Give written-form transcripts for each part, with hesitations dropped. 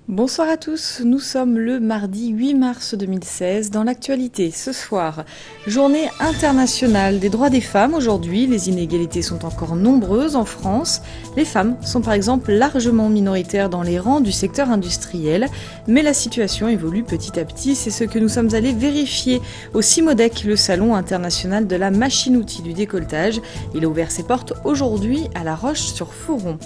Bonsoir à tous, nous sommes le mardi 8 mars 2016. Dans l'actualité ce soir, journée internationale des droits des femmes. Aujourd'hui, les inégalités sont encore nombreuses en France. Les femmes sont par exemple largement minoritaires dans les rangs du secteur industriel, mais la situation évolue petit à petit. C'est ce que nous sommes allés vérifier au CIMODEC, le salon international de la machine-outil du décolletage. Il a ouvert ses portes aujourd'hui à La Roche-sur-Foron.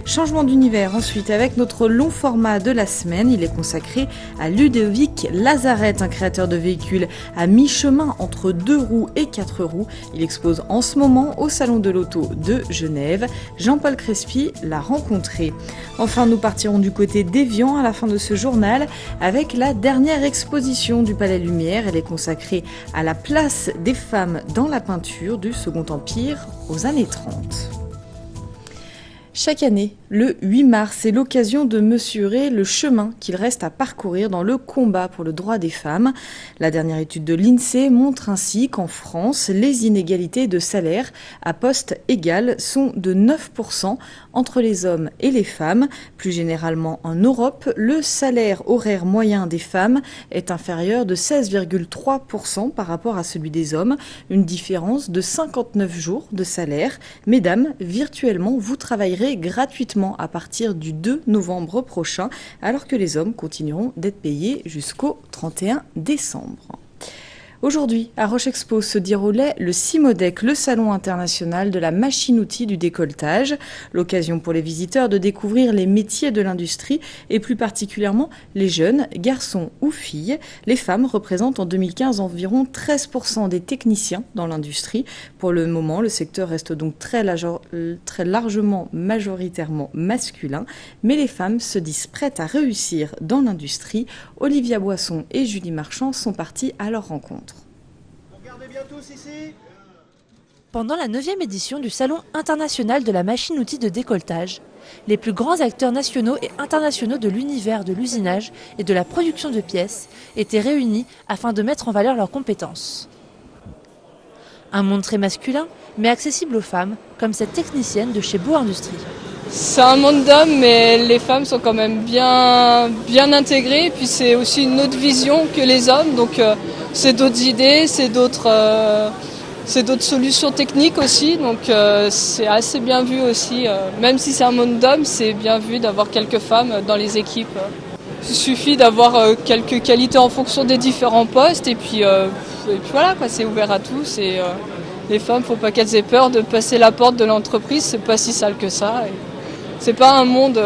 Changement d'univers ensuite avec notre long format de la semaine. Il est consacré à Ludovic Lazaret, un créateur de véhicules à mi-chemin entre 2 roues et 4 roues. Il expose en ce moment au Salon de l'Auto de Genève. Jean-Paul Crespi l'a rencontré. Enfin, nous partirons du côté d'Évian à la fin de ce journal avec la dernière exposition du Palais Lumière. Elle est consacrée à la place des femmes dans la peinture du Second Empire aux années 30. Chaque année, le 8 mars est l'occasion de mesurer le chemin qu'il reste à parcourir dans le combat pour le droit des femmes. La dernière étude de l'INSEE montre ainsi qu'en France, les inégalités de salaire à poste égal sont de 9% entre les hommes et les femmes. Plus généralement en Europe, le salaire horaire moyen des femmes est inférieur de 16,3% par rapport à celui des hommes, une différence de 59 jours de salaire. Mesdames, virtuellement, vous travaillerez gratuitement à partir du 2 novembre prochain, alors que les hommes continueront d'être payés jusqu'au 31 décembre. Aujourd'hui, à Roche Expo se déroulait le CIMODEC, le salon international de la machine-outil du décolletage. L'occasion pour les visiteurs de découvrir les métiers de l'industrie et plus particulièrement les jeunes, garçons ou filles. Les femmes représentent en 2015 environ 13% des techniciens dans l'industrie. Pour le moment, le secteur reste donc très largement majoritairement masculin, mais les femmes se disent prêtes à réussir dans l'industrie. Olivia Boisson et Julie Marchand sont parties à leur rencontre. Bien tous ici. Pendant la 9e édition du Salon international de la machine-outil de décolletage, les plus grands acteurs nationaux et internationaux de l'univers de l'usinage et de la production de pièces étaient réunis afin de mettre en valeur leurs compétences. Un monde très masculin, mais accessible aux femmes, comme cette technicienne de chez Beau Industrie. C'est un monde d'hommes, mais les femmes sont quand même bien intégrées. Et puis c'est aussi une autre vision que les hommes, donc c'est d'autres idées, c'est d'autres solutions techniques aussi. Donc c'est assez bien vu aussi. Même si c'est un monde d'hommes, c'est bien vu d'avoir quelques femmes dans les équipes. Il suffit d'avoir quelques qualités en fonction des différents postes. Et puis voilà, quoi, c'est ouvert à tous. Et les femmes, faut pas qu'elles aient peur de passer la porte de l'entreprise. C'est pas si sale que ça. Et c'est pas un monde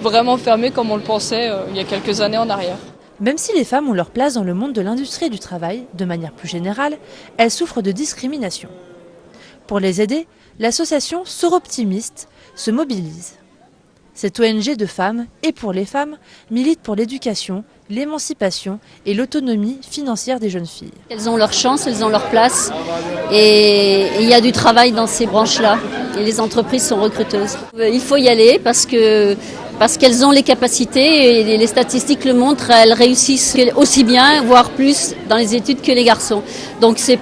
vraiment fermé comme on le pensait il y a quelques années en arrière. Même si les femmes ont leur place dans le monde de l'industrie et du travail, de manière plus générale, elles souffrent de discrimination. Pour les aider, l'association Soroptimiste se mobilise. Cette ONG de femmes, et pour les femmes, milite pour l'éducation, l'émancipation et l'autonomie financière des jeunes filles. Elles ont leur chance, elles ont leur place et il y a du travail dans ces branches-là et les entreprises sont recruteuses. Il faut y aller parce qu'elles ont les capacités et les statistiques le montrent, elles réussissent aussi bien, voire plus dans les études que les garçons. Donc c'est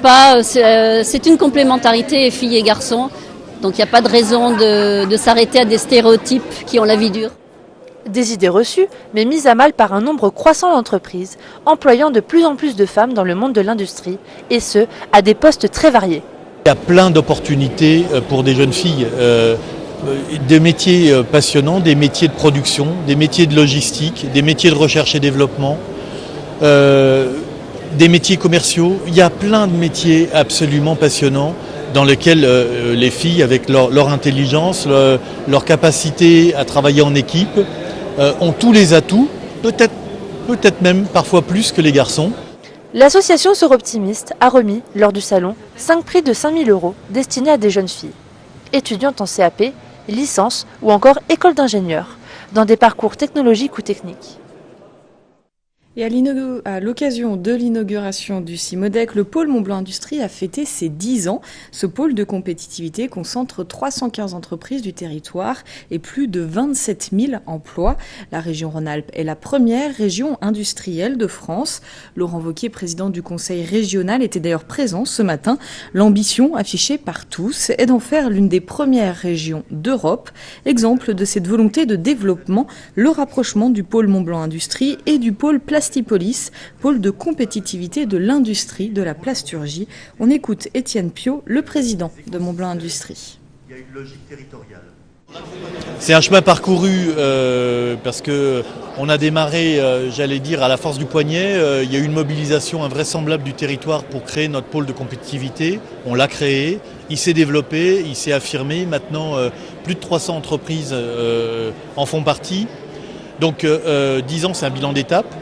une complémentarité filles et garçons. Donc il n'y a pas de raison de s'arrêter à des stéréotypes qui ont la vie dure. Des idées reçues, mais mises à mal par un nombre croissant d'entreprises, employant de plus en plus de femmes dans le monde de l'industrie, et ce, à des postes très variés. Il y a plein d'opportunités pour des jeunes filles, des métiers passionnants, des métiers de production, des métiers de logistique, des métiers de recherche et développement, des métiers commerciaux. Il y a plein de métiers absolument passionnants dans lesquels les filles, avec leur intelligence, leur capacité à travailler en équipe, ont tous les atouts, peut-être même parfois plus que les garçons. L'association Soroptimiste a remis, lors du salon, 5 prix de 5 000 € destinés à des jeunes filles, étudiantes en CAP, licence ou encore école d'ingénieur, dans des parcours technologiques ou techniques. Et à l'occasion de l'inauguration du CIMODEC, le pôle Mont-Blanc Industrie a fêté ses 10 ans. Ce pôle de compétitivité concentre 315 entreprises du territoire et plus de 27 000 emplois. La région Rhône-Alpes est la première région industrielle de France. Laurent Wauquiez, président du conseil régional, était d'ailleurs présent ce matin. L'ambition affichée par tous est d'en faire l'une des premières régions d'Europe. Exemple de cette volonté de développement, le rapprochement du pôle Mont-Blanc Industrie et du pôle Plastipolis, pôle de compétitivité de l'industrie de la plasturgie. On écoute Étienne Piot, le président de Mont-Blanc Industrie. Il y a une logique territoriale. C'est un chemin parcouru parce que on a démarré, j'allais dire, à la force du poignet. Il y a eu une mobilisation invraisemblable du territoire pour créer notre pôle de compétitivité. On l'a créé, il s'est développé, il s'est affirmé. Maintenant, plus de 300 entreprises en font partie. Donc 10 ans, c'est un bilan d'étape.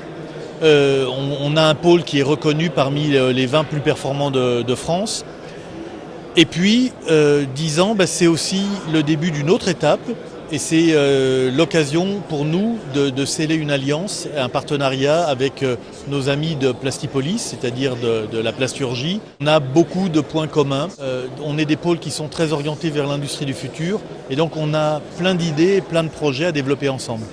On a un pôle qui est reconnu parmi les 20 plus performants de France. Et puis, 10 ans, c'est aussi le début d'une autre étape. Et c'est l'occasion pour nous de sceller une alliance, un partenariat avec nos amis de Plastipolis, c'est-à-dire de la plasturgie. On a beaucoup de points communs. On est des pôles qui sont très orientés vers l'industrie du futur. Et donc, on a plein d'idées et plein de projets à développer ensemble.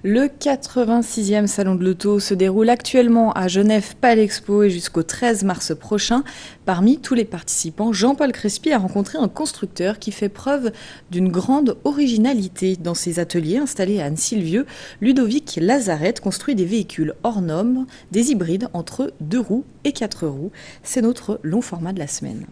Le 86e Salon de l'Auto se déroule actuellement à Genève Palexpo et jusqu'au 13 mars prochain. Parmi tous les participants, Jean-Paul Crespi a rencontré un constructeur qui fait preuve d'une grande originalité. Dans ses ateliers installés à Anne-Sylvieux, Ludovic Lazarette construit des véhicules hors normes, des hybrides entre 2 roues et 4 roues. C'est notre long format de la semaine.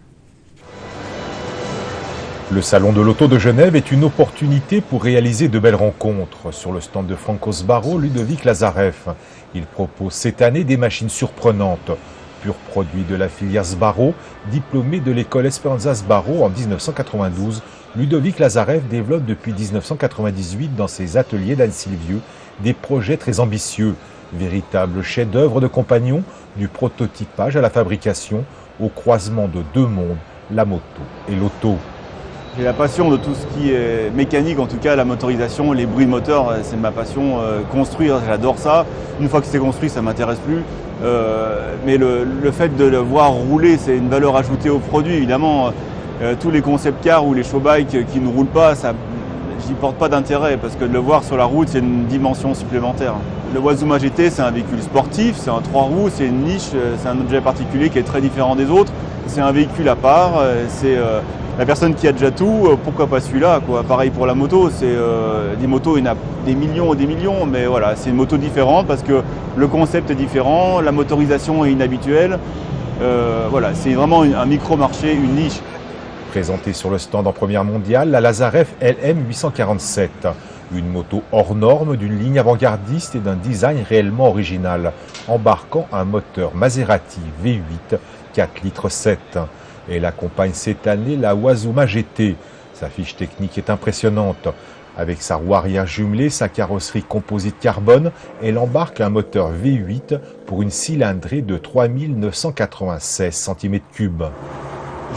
Le Salon de l'Auto de Genève est une opportunité pour réaliser de belles rencontres. Sur le stand de Franco Sbarro, Ludovic Lazarette. Il propose cette année des machines surprenantes. Pur produit de la filière Sbarro, diplômé de l'école Esperanza Sbarro en 1992, Ludovic Lazarette développe depuis 1998 dans ses ateliers d'Anne-Sylvieux des projets très ambitieux, véritables chefs-d'œuvre de compagnons, du prototypage à la fabrication, au croisement de deux mondes, la moto et l'auto. J'ai la passion de tout ce qui est mécanique, en tout cas la motorisation, les bruits de moteur, c'est ma passion. Construire, j'adore ça. Une fois que c'est construit, ça ne m'intéresse plus. Mais le fait de le voir rouler, c'est une valeur ajoutée au produit. Évidemment, tous les concept cars ou les show bikes qui ne roulent pas, j'y porte pas d'intérêt parce que de le voir sur la route, c'est une dimension supplémentaire. Le Wazuma GT, c'est un véhicule sportif, c'est un 3 roues, c'est une niche, c'est un objet particulier qui est très différent des autres. C'est un véhicule à part, c'est la personne qui a déjà tout, pourquoi pas celui-là, quoi. Pareil pour la moto, c'est des motos, il y en a des millions et des millions, mais voilà, c'est une moto différente parce que le concept est différent, la motorisation est inhabituelle. Voilà, c'est vraiment un micro-marché, une niche. Présentée sur le stand en première mondiale, la Lazarette LM 847. Une moto hors norme, d'une ligne avant-gardiste et d'un design réellement original, embarquant un moteur Maserati V8 4 litres 7. Elle accompagne cette année la Wazuma GT. Sa fiche technique est impressionnante. Avec sa roue arrière jumelée, sa carrosserie composite carbone, elle embarque un moteur V8 pour une cylindrée de 3996 cm3.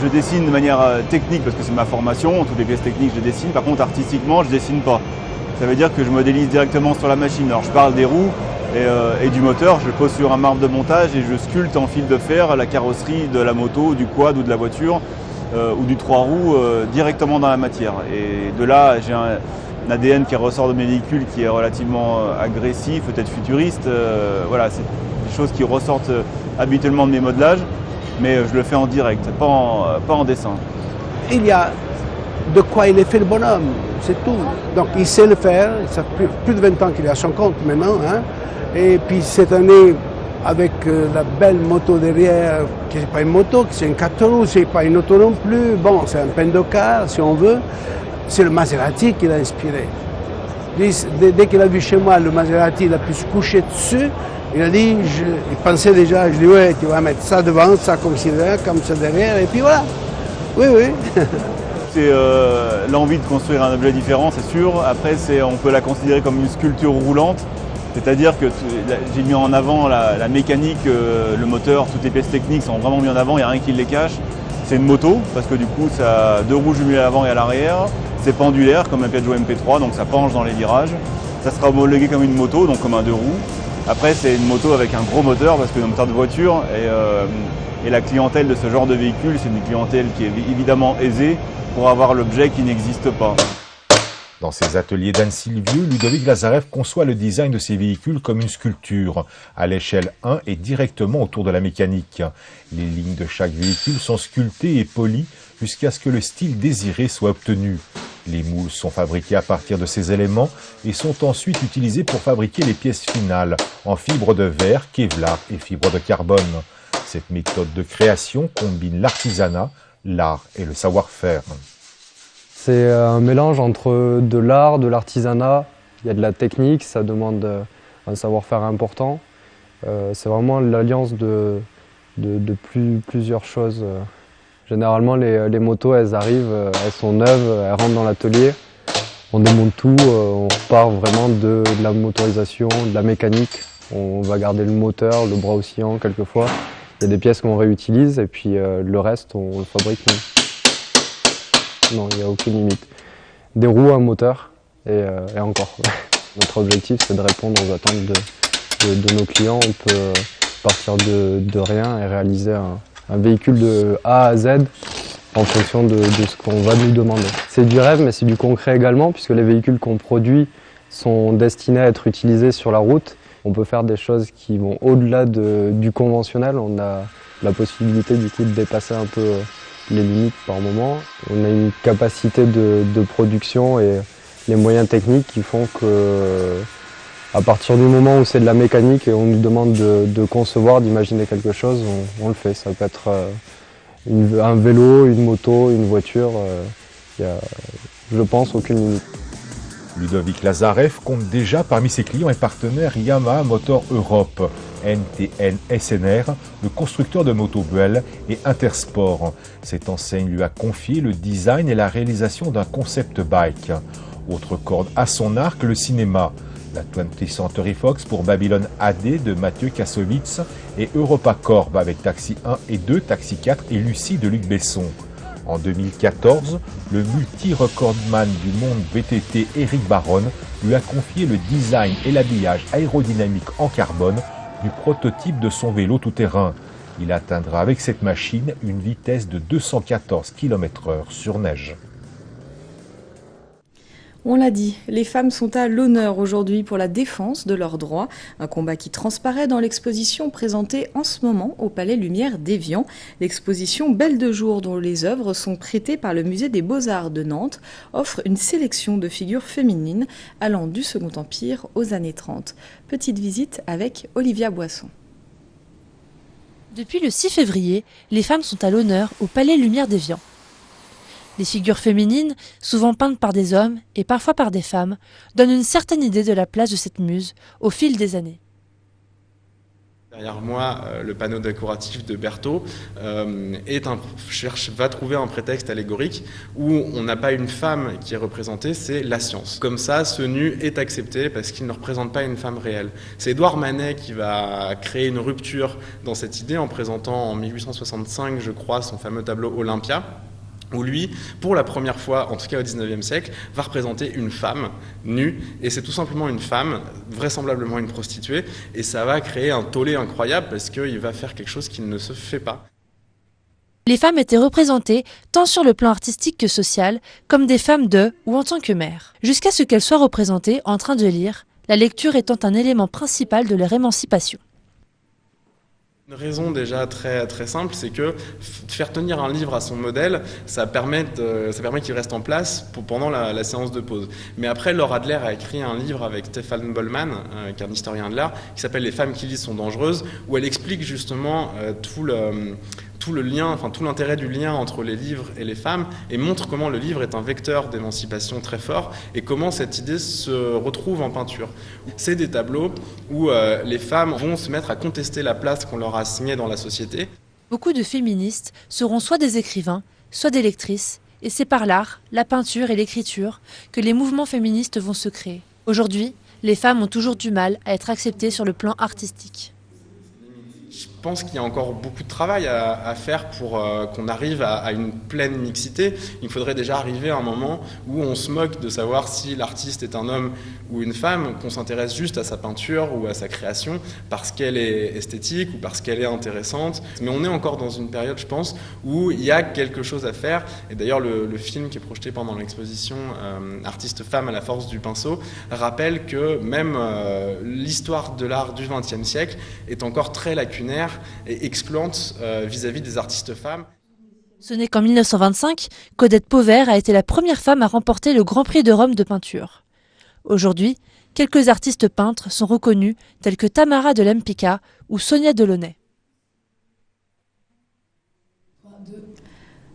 Je dessine de manière technique parce que c'est ma formation, toutes les pièces techniques je dessine, par contre artistiquement je dessine pas. Ça veut dire que je modélise directement sur la machine. Alors je parle des roues et du moteur, je pose sur un marbre de montage et je sculpte en fil de fer la carrosserie de la moto, du quad ou de la voiture ou du 3 roues directement dans la matière. Et de là j'ai un ADN qui ressort de mes véhicules qui est relativement agressif, peut-être futuriste. Voilà, c'est des choses qui ressortent habituellement de mes modelages. Mais je le fais en direct, pas en dessin. Il y a de quoi il est fait le bonhomme, c'est tout. Donc il sait le faire, ça fait plus de 20 ans qu'il est à son compte maintenant. Hein. Et puis cette année, avec la belle moto derrière, qui n'est pas une moto, c'est une 4 roues, c'est pas une auto non plus, bon, c'est un Pendocar si on veut, c'est le Maserati qui l'a inspiré. Dès qu'il a vu chez moi le Maserati, il a pu se coucher dessus. Il a dit, il pensait déjà, je dis ouais, tu vas mettre ça devant, ça comme ça derrière, et puis voilà. Oui, oui. C'est l'envie de construire un objet différent, c'est sûr. Après, on peut la considérer comme une sculpture roulante, c'est-à-dire que j'ai mis en avant la mécanique, le moteur, toutes les pièces techniques sont vraiment mis en avant, il n'y a rien qui les cache. C'est une moto, parce que du coup, ça a 2 roues jumelées à l'avant et à l'arrière. C'est pendulaire comme un Piaggio MP3, donc ça penche dans les virages. Ça sera homologué comme une moto, donc comme un 2 roues. Après, c'est une moto avec un gros moteur parce que c'est un moteur de voiture et la clientèle de ce genre de véhicule, c'est une clientèle qui est évidemment aisée pour avoir l'objet qui n'existe pas. Dans ses ateliers d'Anne-Sylvieux, Ludovic Lazareff conçoit le design de ses véhicules comme une sculpture, à l'échelle 1 et directement autour de la mécanique. Les lignes de chaque véhicule sont sculptées et polies jusqu'à ce que le style désiré soit obtenu. Les moules sont fabriqués à partir de ces éléments et sont ensuite utilisés pour fabriquer les pièces finales en fibre de verre, Kevlar et fibre de carbone. Cette méthode de création combine l'artisanat, l'art et le savoir-faire. C'est un mélange entre de l'art, de l'artisanat, il y a de la technique, ça demande un savoir-faire important. C'est vraiment l'alliance de plusieurs choses. Généralement, les motos, elles arrivent, elles sont neuves, elles rentrent dans l'atelier, on démonte tout, on repart vraiment de la motorisation, de la mécanique. On va garder le moteur, le bras oscillant quelquefois. Il y a des pièces qu'on réutilise et puis le reste, on le fabrique nous. Non, il n'y a aucune limite. Des roues, un moteur et encore. Notre objectif, c'est de répondre aux attentes de nos clients. On peut partir de rien et réaliser un véhicule de A à Z en fonction de ce qu'on va nous demander. C'est du rêve, mais c'est du concret également, puisque les véhicules qu'on produit sont destinés à être utilisés sur la route. On peut faire des choses qui vont au-delà du conventionnel. On a la possibilité du coup de dépasser un peu les limites par moment. On a une capacité de production et les moyens techniques qui font que, à partir du moment où c'est de la mécanique et on nous demande de concevoir, d'imaginer quelque chose, on le fait. Ça peut être un vélo, une moto, une voiture. Il y a, je pense, aucune limite. Ludovic Lazareff compte déjà parmi ses clients et partenaires Yamaha Motor Europe, NTN SNR, le constructeur de motos Buell et Intersport. Cette enseigne lui a confié le design et la réalisation d'un concept bike. Autre corde à son arc, le cinéma. La 20th Century Fox pour Babylone AD de Mathieu Kassovitz et Europa Corp avec Taxi 1 et 2, Taxi 4 et Lucie de Luc Besson. En 2014, le multi-recordman du monde VTT Eric Baron lui a confié le design et l'habillage aérodynamique en carbone du prototype de son vélo tout-terrain. Il atteindra avec cette machine une vitesse de 214 km/h sur neige. On l'a dit, les femmes sont à l'honneur aujourd'hui pour la défense de leurs droits, un combat qui transparaît dans l'exposition présentée en ce moment au Palais Lumière d'Évian. L'exposition Belle de jour, dont les œuvres sont prêtées par le Musée des Beaux-Arts de Nantes, offre une sélection de figures féminines allant du Second Empire aux années 30. Petite visite avec Olivia Boisson. Depuis le 6 février, les femmes sont à l'honneur au Palais Lumière d'Évian. Les figures féminines, souvent peintes par des hommes et parfois par des femmes, donnent une certaine idée de la place de cette muse au fil des années. Derrière moi, le panneau décoratif de Berthaud va trouver un prétexte allégorique où on n'a pas une femme qui est représentée, c'est la science. Comme ça, ce nu est accepté parce qu'il ne représente pas une femme réelle. C'est Édouard Manet qui va créer une rupture dans cette idée en présentant en 1865, je crois, son fameux tableau Olympia, où lui, pour la première fois, en tout cas au XIXe siècle, va représenter une femme nue, et c'est tout simplement une femme, vraisemblablement une prostituée, et ça va créer un tollé incroyable parce qu'il va faire quelque chose qui ne se fait pas. Les femmes étaient représentées tant sur le plan artistique que social, comme des femmes de ou en tant que mères, jusqu'à ce qu'elles soient représentées en train de lire, la lecture étant un élément principal de leur émancipation. Une raison déjà très simple, c'est que faire tenir un livre à son modèle, ça permet qu'il reste en place pendant la séance de pause. Mais après, Laura Adler a écrit un livre avec Stefan Bollmann, qui est un historien de l'art, qui s'appelle « Les femmes qui lisent sont dangereuses », où elle explique justement tout le lien, enfin tout l'intérêt du lien entre les livres et les femmes, et montre comment le livre est un vecteur d'émancipation très fort et comment cette idée se retrouve en peinture. C'est des tableaux où les femmes vont se mettre à contester la place qu'on leur a assignée dans la société. Beaucoup de féministes seront soit des écrivains, soit des lectrices, et c'est par l'art, la peinture et l'écriture que les mouvements féministes vont se créer. Aujourd'hui, les femmes ont toujours du mal à être acceptées sur le plan artistique. pense qu'il y a encore beaucoup de travail à faire pour qu'on arrive à une pleine mixité. Il faudrait déjà arriver à un moment où on se moque de savoir si l'artiste est un homme ou une femme, qu'on s'intéresse juste à sa peinture ou à sa création parce qu'elle est esthétique ou parce qu'elle est intéressante. Mais on est encore dans une période, je pense, où il y a quelque chose à faire. Et d'ailleurs, le film qui est projeté pendant l'exposition Artistes femmes à la force du pinceau rappelle que même l'histoire de l'art du XXe siècle est encore très lacunaire et excluante vis-à-vis des artistes femmes. Ce n'est qu'en 1925 qu'Odette Pauvert a été la première femme à remporter le Grand Prix de Rome de peinture. Aujourd'hui, quelques artistes peintres sont reconnus tels que Tamara de Lempicka ou Sonia Delaunay.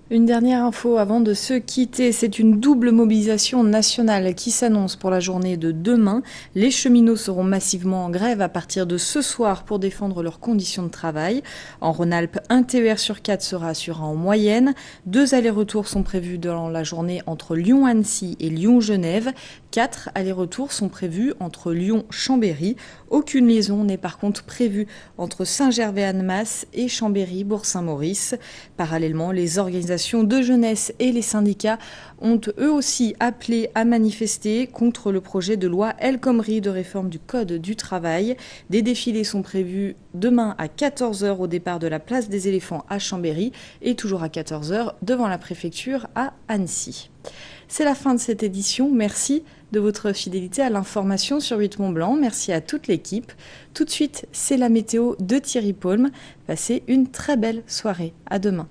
Une dernière info avant de se quitter, c'est une double mobilisation nationale qui s'annonce pour la journée de demain. Les cheminots seront massivement en grève à partir de ce soir pour défendre leurs conditions de travail. En Rhône-Alpes, un TER sur 4 sera assuré en moyenne. 2 allers-retours sont prévus dans la journée entre Lyon-Annecy et Lyon-Genève. 4 allers-retours sont prévus entre Lyon-Chambéry. Aucune liaison n'est par contre prévue entre Saint-Gervais-Annemasse et Chambéry-Bourg-Saint-Maurice. Parallèlement, les organisations de jeunesse et les syndicats ont eux aussi appelé à manifester contre le projet de loi El Khomri de réforme du Code du travail. Des défilés sont prévus demain à 14h au départ de la place des éléphants à Chambéry et toujours à 14h devant la préfecture à Annecy. C'est la fin de cette édition. Merci de votre fidélité à l'information sur 8 Mont Blanc. Merci à toute l'équipe. Tout de suite, c'est la météo de Thierry Paume. Passez une très belle soirée. À demain.